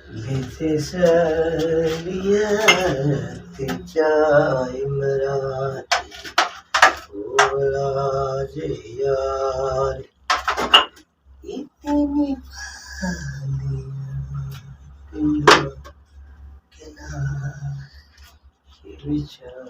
Lisesariyati Marathi Olaje yaar itni paliya kena vichar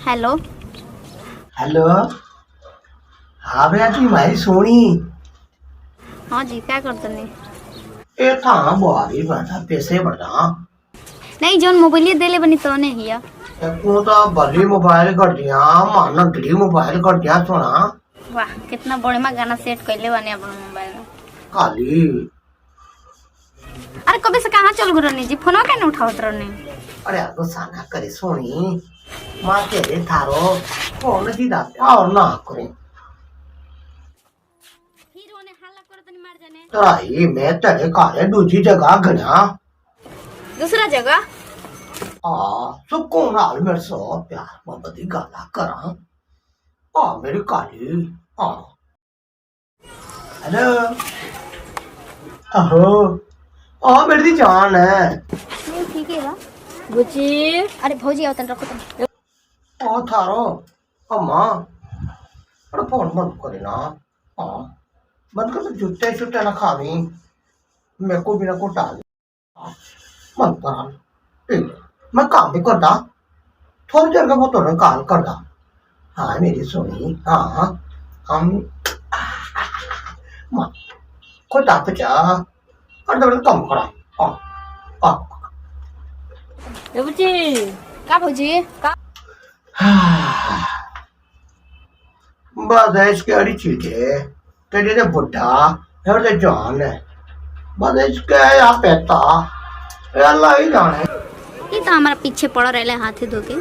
hello. Hello. हाँ भैया जी भाई सोनी हाँ जी, क्या करते नहीं? ये था बुआरी बैठा पैसे बढ़ा नहीं, जोन मोबाइल दे ले बनी तो नहीं हिया। को तो बड़ी मोबाइल कर दिया माना डी मोबाइल कर दिया सोना वाह, कितना बढ़िया गाना सेट कैले बने अपन मोबाइल में। काली अरे कभी से कहाँ चल गुरनी जी, फोन क्या नहीं उठावत रहने? अरे तो साना करे सोनी माँ तेरे थारो फोन सीधा और ना करे फिर ओने हल्ला करत नहीं मार जाने। तराई मैं तेरे काले दूसरी जगह गया दूसरा जगह सुकून नाल मेरे सो प्यार मोहब्बत की गल्ला करा मेरी काली हेलो आहो मेरी दी जान है नहीं ठीक है बा बुची। अरे भौजी आवतन रखो तुम। थारो अम्मा अरे फोन बंद करे ना बंद कर जूते छुट्टे ना खावी मेरे को बिना को डाल बंद करा ठीक है मैं काम भी करता थोड़ी देर का बहुत होने कॉल करता हाँ मेरी सोनी हाँ हम कोई ताप जा और तो कम करा बुची का भौजी का बस इसकी अड़ी चीज है तेरे ने बुढ़ा और ते जान है बस इसके यहाँ पैता अल्लाह ही जाने ये तो हमारा पीछे पड़ रहे हाथे धो के।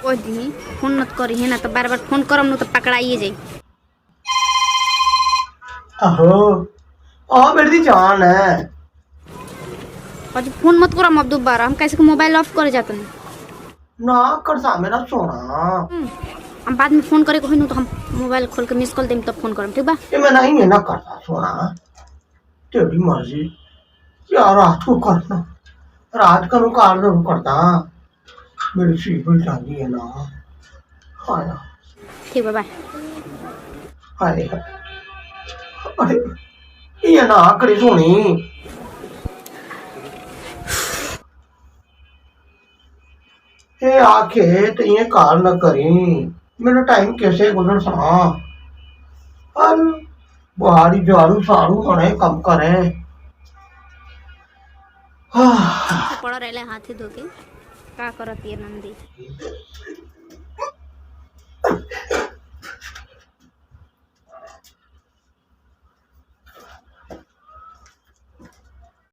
ओ दी फोन मत करी है ना, तो बार बार फोन करम न तो पकड़ाइए जाई। आहो मेरी दी जान है और फोन मत करो अब दोबारा, हम कैसे मोबाइल ऑफ करे जाते हैं ना कर सा मेरा सोना हम बाद में फोन करे कोई न तो हम मोबाइल खोल के मिस कॉल देम तब फोन करम, ठीक बा? ये मैं नहीं है ना करता सोना तेरी मर्जी यार रात को करना रात का नुकार जरूर करता मेरी सीबल जानी है ना हाँ ना ठीक बा, बाय। हाय अरे ये ना करे सोनी ये आके तो ये कार न करी मेरा टाइम कैसे गुजर सा और बुहारी झाड़ू साड़ू होने कम करे पड़ रहे हाथे धो के का करत ये नंदी।